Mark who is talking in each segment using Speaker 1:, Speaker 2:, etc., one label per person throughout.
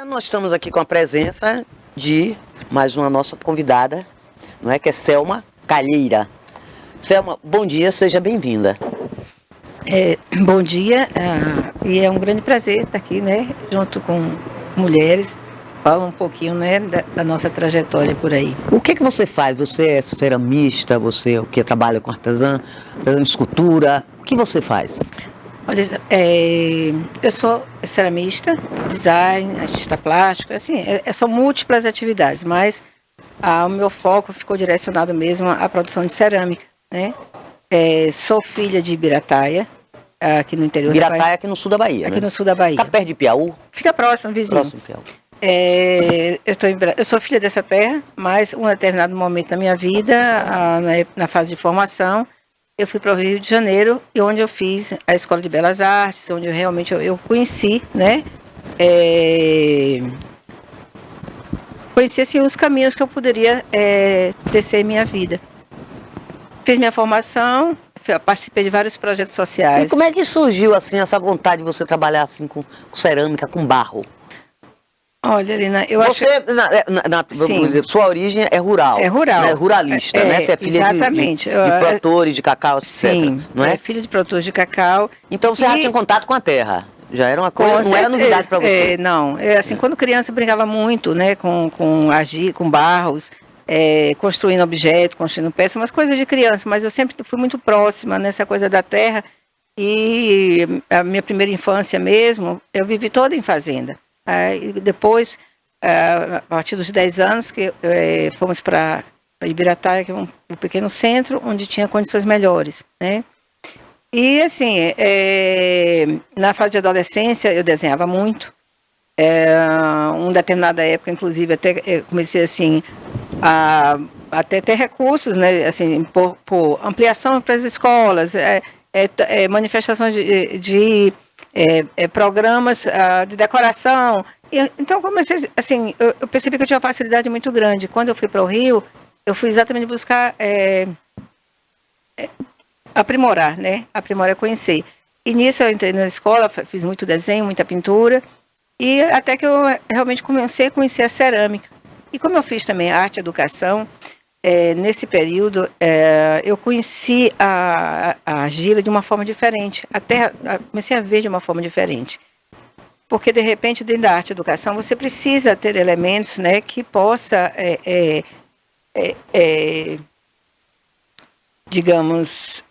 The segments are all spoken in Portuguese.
Speaker 1: Nós estamos aqui com a presença de mais uma nossa convidada, não é, que é Selma Calheira. Selma, bom dia, seja bem-vinda.
Speaker 2: Bom dia, e é um grande prazer estar aqui, né, junto com mulheres, fala um pouquinho, né, da nossa trajetória por aí.
Speaker 1: O que você faz? Você é ceramista, você o que trabalha com artesã, escultura, o que você faz?
Speaker 2: Olha, eu sou ceramista, design, artista plástico, assim, são múltiplas atividades, mas o meu foco ficou direcionado mesmo à produção de cerâmica, né? Sou filha de Ibirataia, aqui no interior da Bahia.
Speaker 1: Ibirataia aqui no sul da Bahia,
Speaker 2: Aqui
Speaker 1: né?
Speaker 2: no sul da Bahia.
Speaker 1: Fica perto de Piauí?
Speaker 2: Fica próximo, vizinho.
Speaker 1: Próximo de Piauí.
Speaker 2: Eu sou filha dessa terra, mas em um determinado momento da minha vida, na fase de formação, eu fui para o Rio de Janeiro, e onde eu fiz a Escola de Belas Artes, onde eu conheci, né? Conheci assim, os caminhos que eu poderia tecer minha vida. Fiz minha formação, participei de vários projetos sociais.
Speaker 1: E como é que surgiu assim essa vontade de você trabalhar assim com cerâmica, com barro?
Speaker 2: Olha, Lina, eu acho...
Speaker 1: Vamos dizer, sua origem é rural.
Speaker 2: É rural.
Speaker 1: Né? Ruralista, né? Você é filha
Speaker 2: exatamente.
Speaker 1: de produtores de cacau, etc.
Speaker 2: Sim,
Speaker 1: não é?
Speaker 2: Filha de produtores de cacau.
Speaker 1: Então você já tinha contato com a terra? Já era uma coisa, não era novidade para você?
Speaker 2: Não, assim, quando criança eu brincava muito, né, com barros, construindo objetos, construindo peças, umas coisas de criança, mas eu sempre fui muito próxima nessa coisa da terra, e a minha primeira infância mesmo, eu vivi toda em fazenda. E depois, a partir dos 10 anos, que fomos para Ibirataia, que é um pequeno centro, onde tinha condições melhores, né? E assim, na fase de adolescência, eu desenhava muito. Uma determinada época, inclusive, até comecei assim, a até ter recursos, né? Assim, por ampliação para as escolas, manifestações de programas de decoração. Então, comecei, assim, eu percebi que eu tinha uma facilidade muito grande. Quando eu fui para o Rio, eu fui exatamente buscar aprimorar, né? Aprimorar, conhecer. E nisso eu entrei na escola, fiz muito desenho, muita pintura, e até que eu realmente comecei a conhecer a cerâmica. E como eu fiz também arte e educação, nesse período eu conheci a argila de uma forma diferente. Comecei a ver de uma forma diferente. Porque, de repente, dentro da arte e educação, você precisa ter elementos, né, que possa... digamos,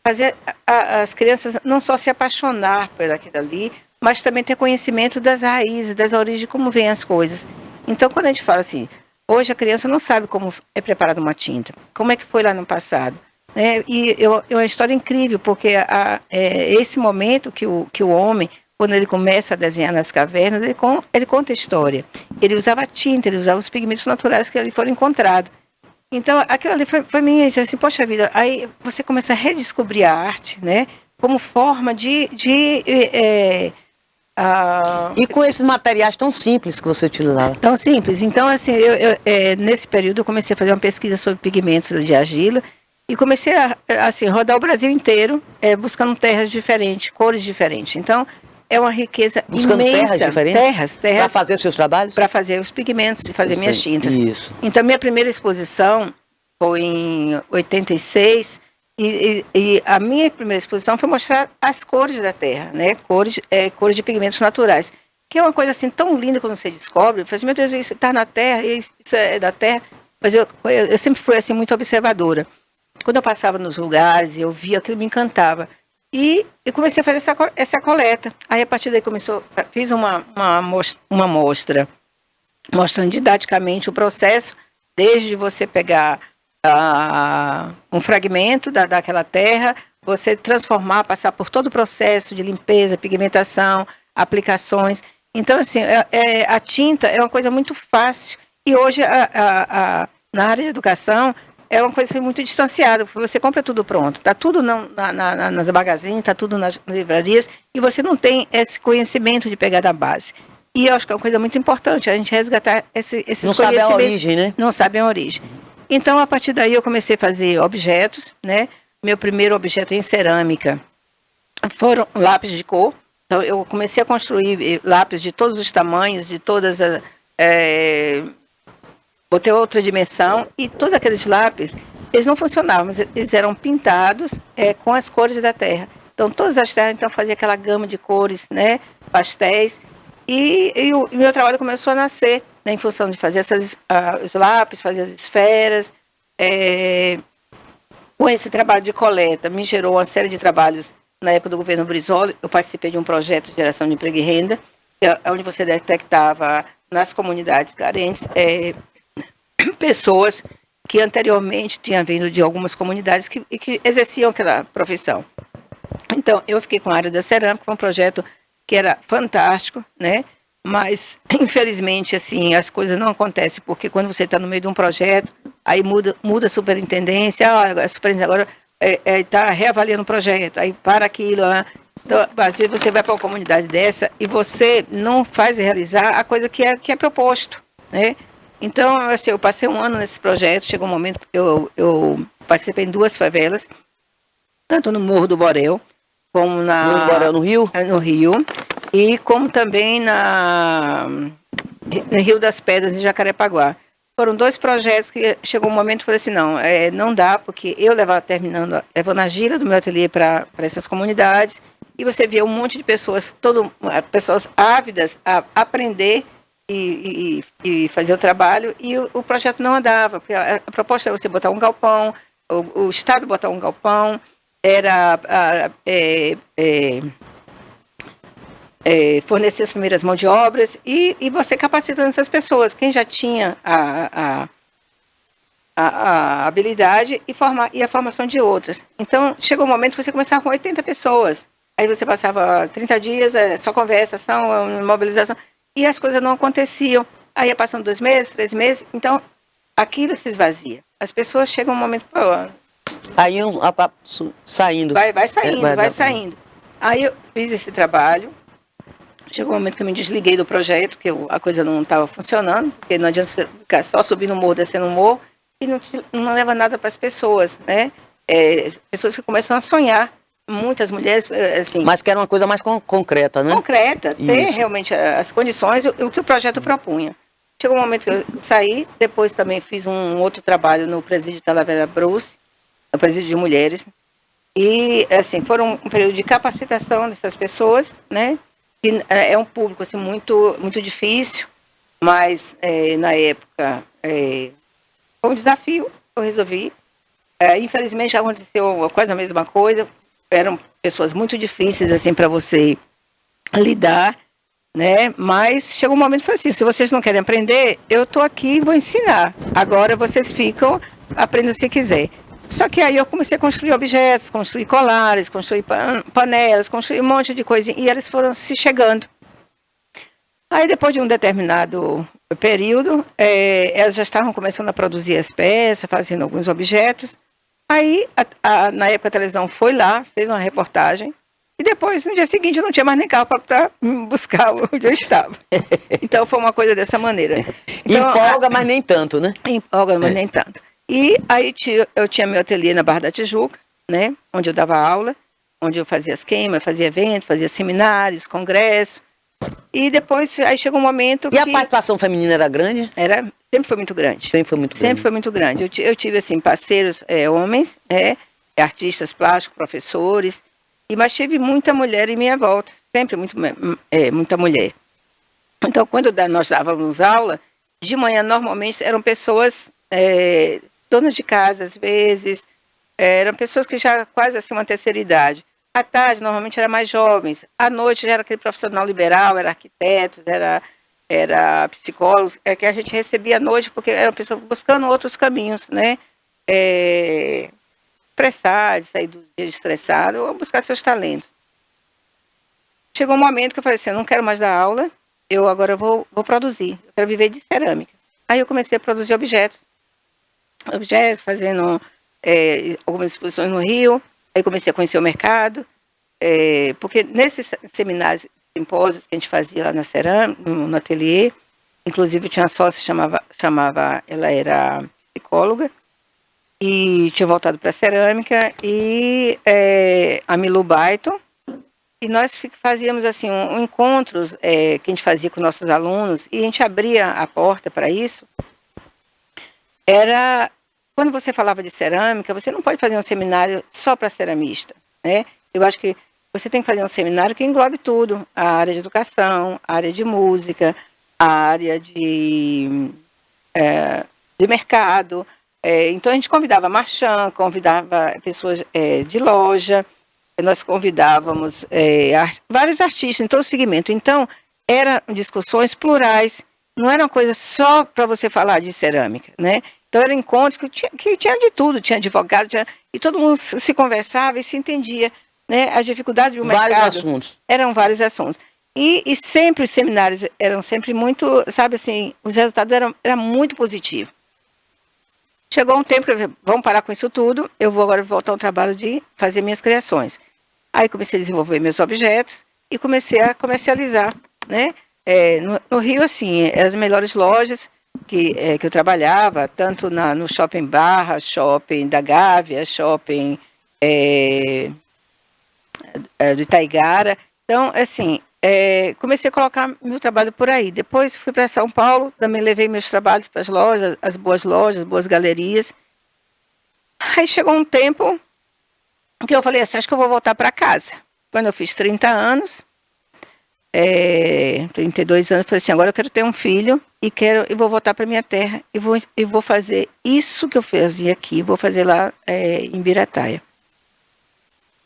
Speaker 2: fazer as crianças não só se apaixonar por aquilo ali, mas também ter conhecimento das raízes, das origens, de como vêm as coisas. Então, quando a gente fala assim, hoje a criança não sabe como é preparada uma tinta, como é que foi lá no passado. E é uma história incrível, porque esse momento que o homem, quando ele começa a desenhar nas cavernas, ele conta a história. Ele usava tinta, ele usava os pigmentos naturais que ali foram encontrados. Então, aquilo ali foi minha, assim, poxa vida, aí você começa a redescobrir a arte, né, como forma
Speaker 1: E com esses materiais tão simples que você utilizava?
Speaker 2: Tão simples. Então, assim, nesse período eu comecei a fazer uma pesquisa sobre pigmentos de argila e comecei a assim, rodar o Brasil inteiro, buscando terras diferentes, cores diferentes. Então, é uma riqueza
Speaker 1: buscando
Speaker 2: imensa.
Speaker 1: Terras diferentes?
Speaker 2: Terras.
Speaker 1: Para fazer os seus trabalhos?
Speaker 2: Para fazer os pigmentos, de fazer minhas tintas.
Speaker 1: Isso.
Speaker 2: Então, minha primeira exposição foi em 86, e a minha primeira exposição foi mostrar as cores da terra, né? Cores de pigmentos naturais. Que é uma coisa assim tão linda quando você descobre. Você, meu Deus, isso está na terra, isso é da terra. Mas eu sempre fui assim, muito observadora. Quando eu passava nos lugares, eu via aquilo, me encantava. E eu comecei a fazer essa coleta. Aí, a partir daí, fiz uma mostra mostrando didaticamente o processo, desde você pegar um fragmento daquela terra, você transformar, passar por todo o processo de limpeza, pigmentação, aplicações. Então, assim, a tinta é uma coisa muito fácil. E hoje, na área de educação, é uma coisa muito distanciada. Você compra tudo pronto, está tudo nas magazines, está tudo nas livrarias, e você não tem esse conhecimento de pegar da base. E eu acho que é uma coisa muito importante, a gente resgatar esses conhecimentos.
Speaker 1: Não sabe a origem, né?
Speaker 2: Não sabe a origem. Então, a partir daí, eu comecei a fazer objetos, né? Meu primeiro objeto em cerâmica foram lápis de cor, Então, eu comecei a construir lápis de todos os tamanhos, de todas as... botei outra dimensão, e todos aqueles lápis, eles não funcionavam, mas eles eram pintados com as cores da terra. Então, todas as terras, então, fazia aquela gama de cores, né, pastéis, e o meu trabalho começou a nascer, né, em função de fazer os lápis, fazer as esferas. Com esse trabalho de coleta, me gerou uma série de trabalhos na época do governo Brizola. Eu participei de um projeto de geração de emprego e renda, onde você detectava nas comunidades carentes pessoas que anteriormente tinham vindo de algumas comunidades que exerciam aquela profissão. Então, eu fiquei com a área da cerâmica, foi um projeto que era fantástico, né? Mas, infelizmente, assim, as coisas não acontecem, porque quando você está no meio de um projeto, aí muda a superintendência, a superintendência agora está reavaliando o projeto, aí para aquilo. Então, às vezes você vai para uma comunidade dessa e você não faz realizar a coisa que é proposto, né? Então, assim, eu passei um ano nesse projeto, chegou um momento que eu participei em 2 favelas, tanto no Morro do Borel, como
Speaker 1: No Borel, no Rio?
Speaker 2: No Rio, e como também no Rio das Pedras, em Jacarepaguá. Foram 2 projetos que chegou um momento que eu falei assim, não dá, porque eu levando a gira do meu ateliê para essas comunidades, e você via um monte de pessoas, pessoas ávidas a aprender e fazer o trabalho, e o projeto não andava, porque a proposta era você botar um galpão, o Estado botar um galpão, era fornecer as primeiras mãos de obras e você capacitando essas pessoas, quem já tinha a habilidade e a formação de outras. Então, chegou um momento que você começava com 80 pessoas, aí você passava 30 dias, só conversação, mobilização, e as coisas não aconteciam. Aí ia passando 2 meses, 3 meses, então aquilo se esvazia. As pessoas chegam um momento...
Speaker 1: Aí saindo.
Speaker 2: Vai saindo. Aí eu fiz esse trabalho. Chegou um momento que eu me desliguei do projeto, porque a coisa não estava funcionando, porque não adianta ficar só subindo o morro, descendo o morro, e não leva nada para as pessoas, né? Pessoas que começam a sonhar. Muitas mulheres, assim...
Speaker 1: Mas que era uma coisa mais concreta, né?
Speaker 2: Concreta, ter realmente as condições, o que o projeto propunha. Chegou um momento que eu saí, depois também fiz um outro trabalho no presídio Talavera Bruce, no presídio de mulheres, e, assim, foram um período de capacitação dessas pessoas, né? Que é um público, assim, muito, muito difícil, mas, na época, foi um desafio, eu resolvi. Infelizmente, já aconteceu quase a mesma coisa, eram pessoas muito difíceis, assim, para você lidar, né? Mas chegou um momento que foi assim, se vocês não querem aprender, eu estou aqui e vou ensinar. Agora vocês ficam, aprendam se quiser. Só que aí eu comecei a construir objetos, construir colares, construir panelas, construir um monte de coisa, e eles foram se chegando. Aí depois de um determinado período, elas já estavam começando a produzir as peças, fazendo alguns objetos. Aí, na época, a televisão foi lá, fez uma reportagem, e depois, no dia seguinte, não tinha mais nem carro para buscar onde eu estava. Então, foi uma coisa dessa maneira. Então,
Speaker 1: empolga, mas nem tanto, né?
Speaker 2: Empolga, mas nem tanto. E aí, eu tinha meu ateliê na Barra da Tijuca, né? Onde eu dava aula, onde eu fazia as queimas, fazia eventos, fazia seminários, congressos. E depois, aí chegou um momento
Speaker 1: que... E a participação feminina era grande?
Speaker 2: Sempre foi muito grande.
Speaker 1: Sempre foi muito grande.
Speaker 2: Sempre foi muito grande. Eu tive, assim, parceiros homens, artistas plásticos, professores, mas tive muita mulher em minha volta. Sempre muita mulher. Então, quando nós dávamos aula, de manhã, normalmente, eram pessoas donas de casa, às vezes, eram pessoas que já quase, assim, uma terceira idade. À tarde, normalmente, eram mais jovens. À noite, já era aquele profissional liberal, era arquiteto, era psicólogos, que a gente recebia à noite, porque eram pessoas buscando outros caminhos, né? Estressar, de sair do dia estressado, ou buscar seus talentos. Chegou um momento que eu falei assim, eu não quero mais dar aula, eu agora vou produzir, eu quero viver de cerâmica. Aí eu comecei a produzir objetos, fazendo algumas exposições no Rio, aí comecei a conhecer o mercado, porque nesses seminários, simpósios que a gente fazia lá na cerâmica, no ateliê, inclusive tinha uma sócia, ela era psicóloga, e tinha voltado para a cerâmica, e a Milu Baiton, e nós fazíamos assim encontros que a gente fazia com nossos alunos, e a gente abria a porta para isso. Era quando você falava de cerâmica, você não pode fazer um seminário só para ceramista, né? Eu acho que você tem que fazer um seminário que englobe tudo: a área de educação, a área de música, a área de mercado. Então a gente convidava marchand, convidava pessoas de loja, nós convidávamos vários artistas em todo o segmento. Então eram discussões plurais, não era uma coisa só para você falar de cerâmica, né? Então eram encontros que tinha de tudo, tinha advogado, e todo mundo se conversava e se entendia, né? A dificuldade do mercado.
Speaker 1: Vários assuntos.
Speaker 2: Eram vários assuntos. E sempre os seminários eram sempre muito, sabe assim, os resultados eram muito positivos. Chegou um tempo que eu falei, vamos parar com isso tudo, eu vou agora voltar ao trabalho de fazer minhas criações. Aí comecei a desenvolver meus objetos e comecei a comercializar, né? No Rio, assim, as melhores lojas que eu trabalhava, tanto no Shopping Barra, Shopping da Gávea, Shopping do Itaigara. Então, assim, comecei a colocar meu trabalho por aí. Depois fui para São Paulo, também levei meus trabalhos para as lojas, as boas galerias. Aí chegou um tempo que eu falei assim, acho que eu vou voltar para casa. Quando eu fiz 30 anos, 32 anos, falei assim, agora eu quero ter um filho e vou voltar para minha terra e vou fazer isso que eu fazia aqui, vou fazer lá em Birataia.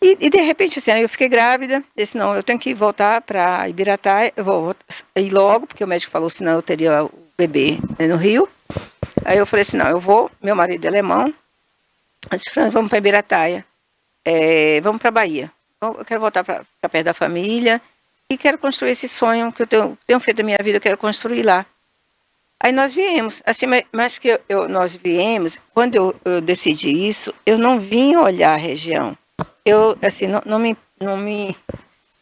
Speaker 2: E de repente, assim, aí eu fiquei grávida, disse, não, eu tenho que voltar para Ibirataia, eu vou ir logo, porque o médico falou, senão eu teria o bebê no Rio. Aí eu falei assim, não, eu vou, meu marido é alemão, eu disse, Fran, vamos para Ibirataia, vamos para Bahia. Eu quero voltar para perto da família e quero construir esse sonho que eu tenho feito da minha vida, eu quero construir lá. Aí nós viemos, assim, mas que nós viemos, quando eu decidi isso, eu não vim olhar a região. Eu, assim, não me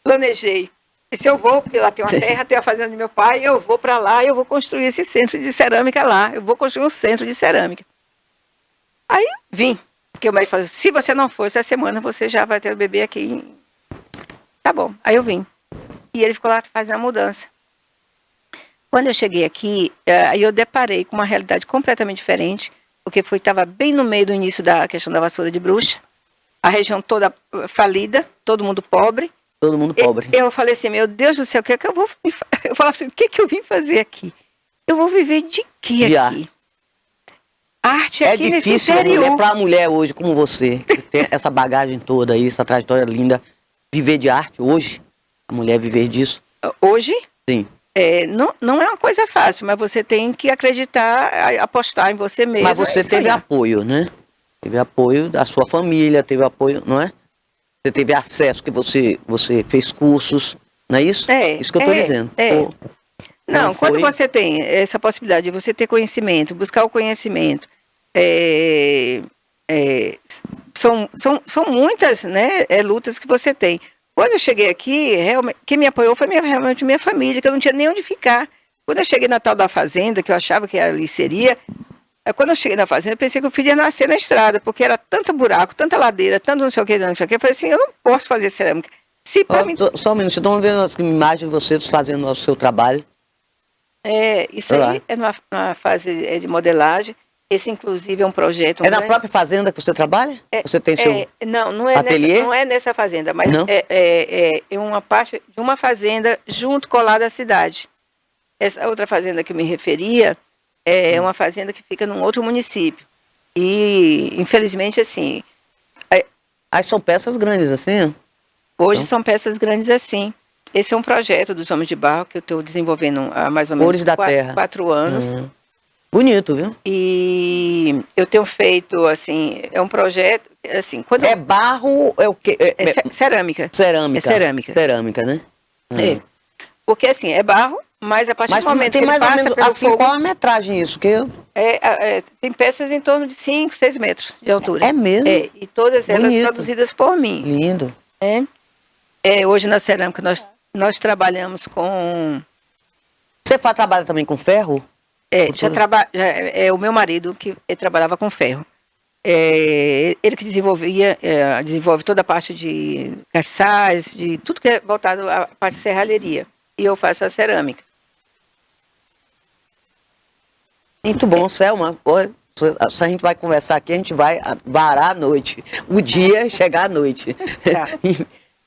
Speaker 2: planejei. E se eu vou, porque lá tem uma terra, tem a fazenda do meu pai, eu vou para lá e eu vou construir esse centro de cerâmica lá. Eu vou construir um centro de cerâmica. Aí vim, porque o médico falou, se você não for essa semana, você já vai ter o bebê aqui. Tá bom, aí eu vim. E ele ficou lá fazendo a mudança. Quando eu cheguei aqui, aí eu deparei com uma realidade completamente diferente, porque estava bem no meio do início da questão da vassoura de bruxa. A região toda falida, todo mundo pobre.
Speaker 1: Todo mundo pobre.
Speaker 2: Eu falei assim, meu Deus do céu, o que é que eu vou... Eu falava assim, o que é que eu vim fazer aqui? Eu vou viver de quê
Speaker 1: de
Speaker 2: aqui? Arte aqui nesse
Speaker 1: difícil,
Speaker 2: interior.
Speaker 1: para a mulher hoje como você, que tem essa bagagem toda aí, essa trajetória linda, viver de arte hoje, a mulher viver disso.
Speaker 2: Hoje?
Speaker 1: Sim.
Speaker 2: Não é uma coisa fácil, mas você tem que acreditar, apostar em você mesmo.
Speaker 1: Mas você teve apoio, né? Teve apoio da sua família, teve apoio, não é? Você teve acesso, que você fez cursos, não é isso? Isso que eu estou dizendo.
Speaker 2: Não, quando você tem essa possibilidade de você ter conhecimento, buscar o conhecimento, são muitas, né, lutas que você tem. Quando eu cheguei aqui, realmente, quem me apoiou foi realmente minha família, que eu não tinha nem onde ficar. Quando eu cheguei na tal da fazenda, que eu achava que ali seria... Quando eu cheguei na fazenda, eu pensei que o filho ia nascer na estrada, porque era tanto buraco, tanta ladeira, tanto não sei o que, não sei o que. Eu falei assim, eu não posso fazer cerâmica.
Speaker 1: Só um minuto, estamos vendo as imagens de vocês fazendo o seu trabalho.
Speaker 2: Isso aí é numa fase de modelagem. Esse, inclusive, é um projeto...
Speaker 1: na própria fazenda que você trabalha? Você tem seu
Speaker 2: não é
Speaker 1: ateliê?
Speaker 2: Não é nessa fazenda, mas é uma parte de uma fazenda colada à cidade. Essa outra fazenda que eu me referia... É uma fazenda que fica num outro município. E, infelizmente, assim...
Speaker 1: Aí são peças grandes, assim?
Speaker 2: Hoje então, são peças grandes assim. Esse é um projeto dos Homens de Barro que eu estou desenvolvendo há mais ou menos 4 anos.
Speaker 1: Bonito, viu?
Speaker 2: E eu tenho feito, assim... É um projeto, assim... Quando
Speaker 1: barro, é o quê?
Speaker 2: Cerâmica.
Speaker 1: Cerâmica.
Speaker 2: É cerâmica.
Speaker 1: Cerâmica, né?
Speaker 2: Porque, assim, é barro... Mas a partir do momento que ele
Speaker 1: mais
Speaker 2: passa
Speaker 1: ou menos,
Speaker 2: pelo
Speaker 1: assim,
Speaker 2: fogo,
Speaker 1: qual a metragem isso?
Speaker 2: tem peças em torno de 5, 6 metros de altura.
Speaker 1: É mesmo?
Speaker 2: E todas elas produzidas por mim.
Speaker 1: Lindo.
Speaker 2: Hoje na cerâmica nós trabalhamos com...
Speaker 1: Você trabalha também com ferro?
Speaker 2: O meu marido que trabalhava com ferro. ele que desenvolve toda a parte de caçais, de tudo que é voltado à parte de serralheria. E eu faço a cerâmica.
Speaker 1: Muito bom, Selma. Se a gente vai conversar aqui, a gente vai varar a noite. O dia chegar à noite.
Speaker 2: Tá.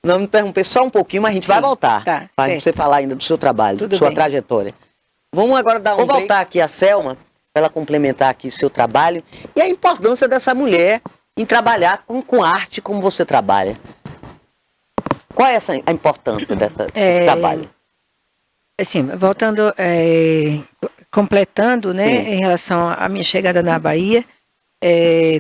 Speaker 1: Não me interromper só um pouquinho, mas a gente vai voltar.
Speaker 2: Tá,
Speaker 1: para você falar ainda do seu trabalho,
Speaker 2: Tudo
Speaker 1: da sua
Speaker 2: bem.
Speaker 1: trajetória. Vamos agora Vou voltar aqui a Selma, para ela complementar aqui o seu trabalho e a importância dessa mulher em trabalhar com arte como você trabalha. Qual é a importância desse trabalho?
Speaker 2: Assim, voltando, completando, né, em relação à minha chegada na Bahia,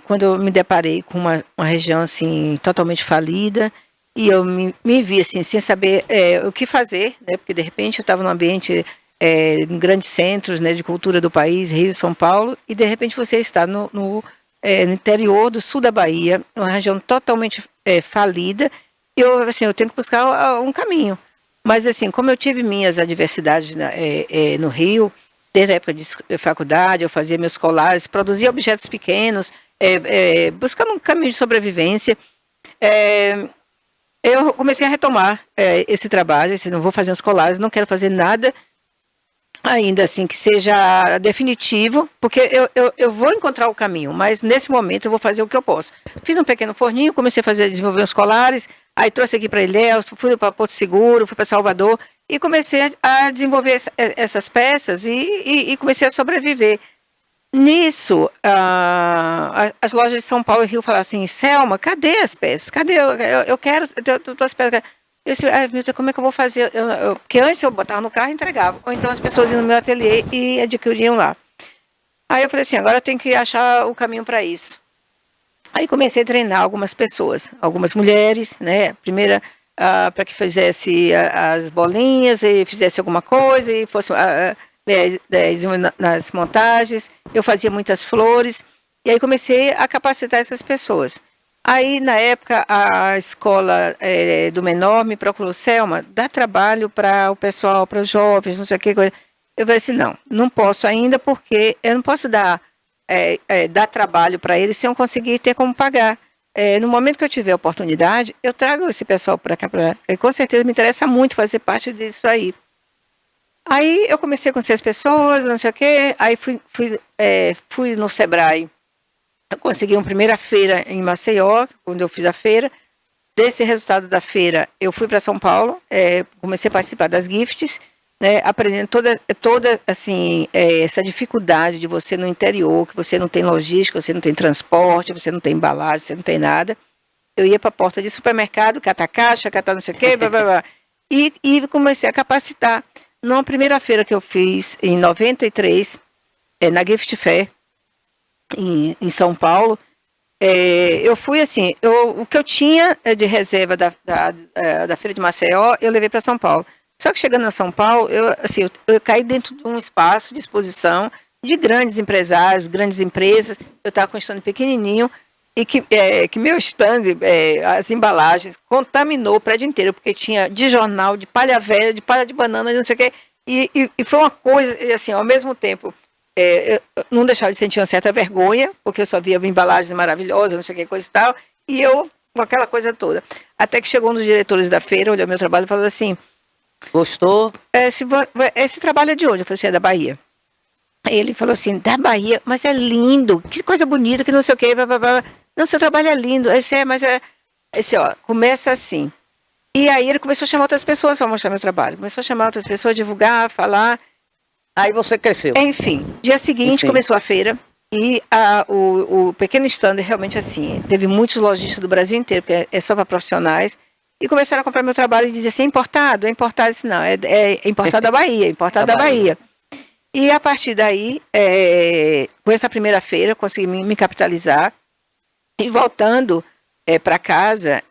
Speaker 2: quando eu me deparei com uma região assim totalmente falida e eu me vi assim sem saber o que fazer, né, porque de repente eu estava num ambiente em grandes centros, né, de cultura do país, Rio e São Paulo, e de repente você está no interior do sul da Bahia, uma região totalmente falida, e eu tenho que buscar um caminho. Mas assim, como eu tive minhas adversidades no Rio, desde a época de faculdade, eu fazia meus colares, produzia objetos pequenos, buscando um caminho de sobrevivência, eu comecei a retomar esse trabalho, não vou fazer os colares, não quero fazer nada ainda assim que seja definitivo, porque eu vou encontrar o caminho, mas nesse momento eu vou fazer o que eu posso. Fiz um pequeno forninho, comecei a desenvolver os colares, aí trouxe aqui para Ilhéus, fui para Porto Seguro, fui para Salvador e comecei a desenvolver essas peças e comecei a sobreviver. Nisso, as lojas de São Paulo e Rio falaram assim, Selma, cadê as peças? Cadê? Eu quero as peças. Eu disse, meu Deus, como é que eu vou fazer? Porque antes eu botava no carro e entregava. Ou então as pessoas iam no meu ateliê e adquiriam lá. Aí eu falei assim, agora eu tenho que achar o caminho para isso. Aí comecei a treinar algumas pessoas, algumas mulheres, né? Primeira, para que fizesse as bolinhas e fizesse alguma coisa e fosse nas montagens. Eu fazia muitas flores. E aí comecei a capacitar essas pessoas. Aí, na época, a escola do menor me procurou, Selma, dá trabalho para o pessoal, para os jovens, não sei o que. Eu falei assim, não posso ainda, porque eu não posso dar trabalho para eles sem eu conseguir ter como pagar. No momento que eu tiver oportunidade, eu trago esse pessoal para cá. Com certeza me interessa muito fazer parte disso aí. Aí eu comecei a conhecer as pessoas, não sei o que. Aí fui no Sebrae. Eu consegui uma primeira feira em Maceió, quando eu fiz a feira. Desse resultado da feira, eu fui para São Paulo, comecei a participar das gifts, né, aprendendo toda assim, essa dificuldade de você no interior, que você não tem logística, você não tem transporte, você não tem embalagem, você não tem nada. Eu ia para a porta de supermercado, catar caixa, catar não sei o quê, blá, blá, blá, e comecei a capacitar. Numa primeira feira que eu fiz, em 93, na Gift Fair, em São Paulo, eu fui assim, o que eu tinha de reserva da Feira de Maceió, eu levei para São Paulo. Só que chegando a São Paulo, eu caí dentro de um espaço de exposição de grandes empresários, grandes empresas. Eu estava com um stand pequenininho e que meu stand, as embalagens, contaminou o prédio inteiro, porque tinha de jornal, de palha velha, de palha de banana, não sei o quê. E foi uma coisa, assim, ao mesmo tempo... eu não deixava de sentir uma certa vergonha, porque eu só via embalagens maravilhosas, não sei o que, coisa e tal, e eu com aquela coisa toda. Até que chegou um dos diretores da feira, olhou meu trabalho e falou assim...
Speaker 1: Gostou?
Speaker 2: Esse trabalho é de onde? Eu falei assim, é da Bahia. Aí ele falou assim, da Bahia, mas é lindo, que coisa bonita, que não sei o que, blá, blá, blá. Não, seu trabalho é lindo, começa assim. E aí ele começou a chamar outras pessoas para mostrar meu trabalho, começou a chamar outras pessoas, divulgar, falar...
Speaker 1: Aí você cresceu.
Speaker 2: Enfim, dia seguinte começou a feira e o pequeno stand realmente assim, teve muitos lojistas do Brasil inteiro, porque é só para profissionais, e começaram a comprar meu trabalho e dizer assim, é importado? Eu disse, não, é importado da Bahia, importado da Bahia. E a partir daí, com essa primeira feira, eu consegui me capitalizar, e voltando para casa,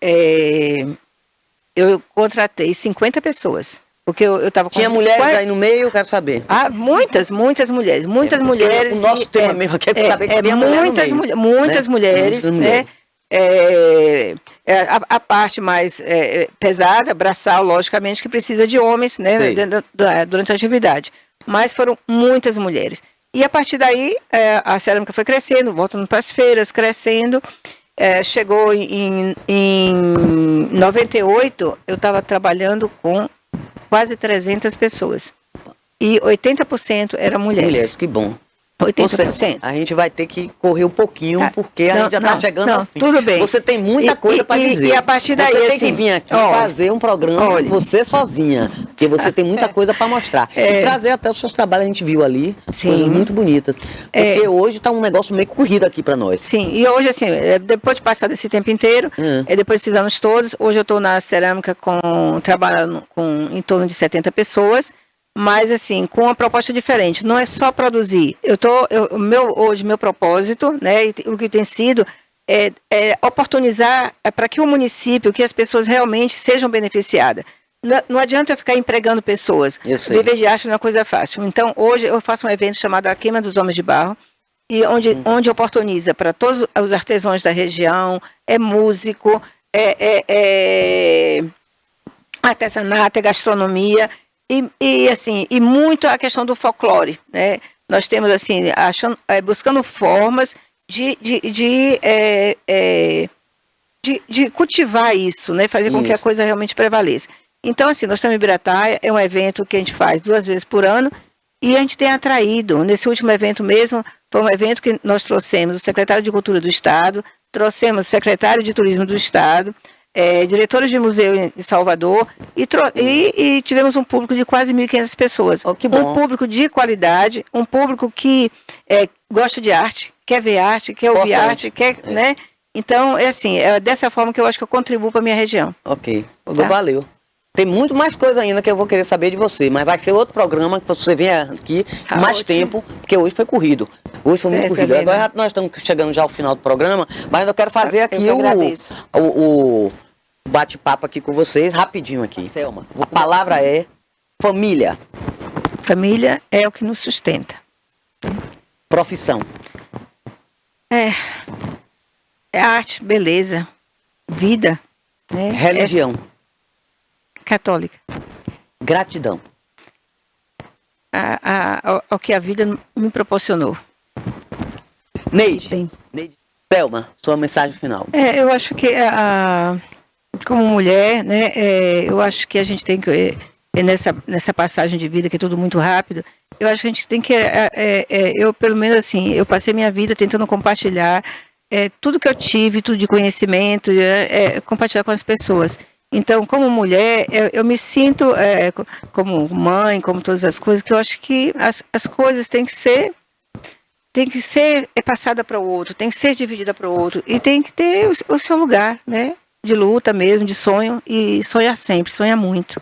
Speaker 2: eu contratei 50 pessoas. Porque eu estava com...
Speaker 1: Tinha mulheres aí no meio, eu quero saber.
Speaker 2: Muitas mulheres. Muitas mulheres.
Speaker 1: O nosso tema mesmo aqui é saber que tem
Speaker 2: muitas mulheres, né? A parte mais pesada, braçal, logicamente, que precisa de homens, né? Durante a atividade. Mas foram muitas mulheres. E a partir daí, a cerâmica foi crescendo, voltando para as feiras, crescendo. Chegou em 98, eu estava trabalhando com quase 300 pessoas. E 80% eram mulheres.
Speaker 1: Mulheres, que bom.
Speaker 2: 80%.
Speaker 1: A gente vai ter que correr um pouquinho, porque a gente já está chegando ao fim.
Speaker 2: Tudo bem.
Speaker 1: Você tem muita coisa para dizer.
Speaker 2: E a partir daí,
Speaker 1: você tem que vir aqui fazer um programa você sozinha, porque você tem muita coisa para mostrar. E trazer até os seus trabalhos, a gente viu ali, coisas muito bonitas. Porque hoje está um negócio meio corrido aqui para nós.
Speaker 2: Sim, e hoje, assim, depois de passar desse tempo inteiro, depois desses anos todos, hoje eu estou na cerâmica trabalhando com em torno de 70 pessoas. Mas, assim, com uma proposta diferente. Não é só produzir. Hoje, meu propósito, né, o que tem sido, é oportunizar para que o município, que as pessoas realmente sejam beneficiadas. Não adianta eu ficar empregando pessoas. Viver de arte não é uma coisa fácil. Então, hoje, eu faço um evento chamado A Queima dos Homens de Barro, e onde oportuniza para todos os artesãos da região, músico, artesanato, gastronomia. E muito a questão do folclore, né? Nós temos, assim, buscando formas de cultivar isso, né? Fazer com que a coisa realmente prevaleça. Então, assim, nós estamos em Ibirataia, é um evento que a gente faz 2 vezes por ano, e a gente tem atraído, nesse último evento mesmo, foi um evento que nós trouxemos o secretário de Cultura do Estado, trouxemos o secretário de Turismo do Estado, diretores de museu de Salvador, e tivemos um público de quase 1.500 pessoas.
Speaker 1: Que bom.
Speaker 2: Um público de qualidade, um público que gosta de arte, quer ver arte, quer ouvir arte, né? Então, assim, é dessa forma que eu acho que eu contribuo para a minha região.
Speaker 1: Ok, valeu. Tem muito mais coisa ainda que eu vou querer saber de você, mas vai ser outro programa que você venha aqui mais tempo, porque hoje foi corrido. Hoje foi muito corrido. Agora nós estamos chegando já ao final do programa, mas eu quero fazer aqui o bate-papo aqui com vocês, rapidinho aqui. Selma, a palavra é família.
Speaker 2: Família é o que nos sustenta.
Speaker 1: Profissão.
Speaker 2: É arte, beleza, vida. Né?
Speaker 1: Religião.
Speaker 2: Católica.
Speaker 1: Gratidão.
Speaker 2: Ao que a vida me proporcionou.
Speaker 1: Neide. Selma, sua mensagem final.
Speaker 2: Eu acho que como mulher, né, eu acho que a gente tem que, nessa passagem de vida, que é tudo muito rápido, eu acho que a gente tem que, eu pelo menos assim, eu passei minha vida tentando compartilhar tudo que eu tive, tudo de conhecimento, compartilhar com as pessoas. Então, como mulher, eu me sinto, como mãe, como todas as coisas, que eu acho que as coisas têm que ser passada para o outro, tem que ser dividida para o outro, e tem que ter o seu lugar, né? De luta mesmo, de sonho, e sonhar sempre, sonhar muito.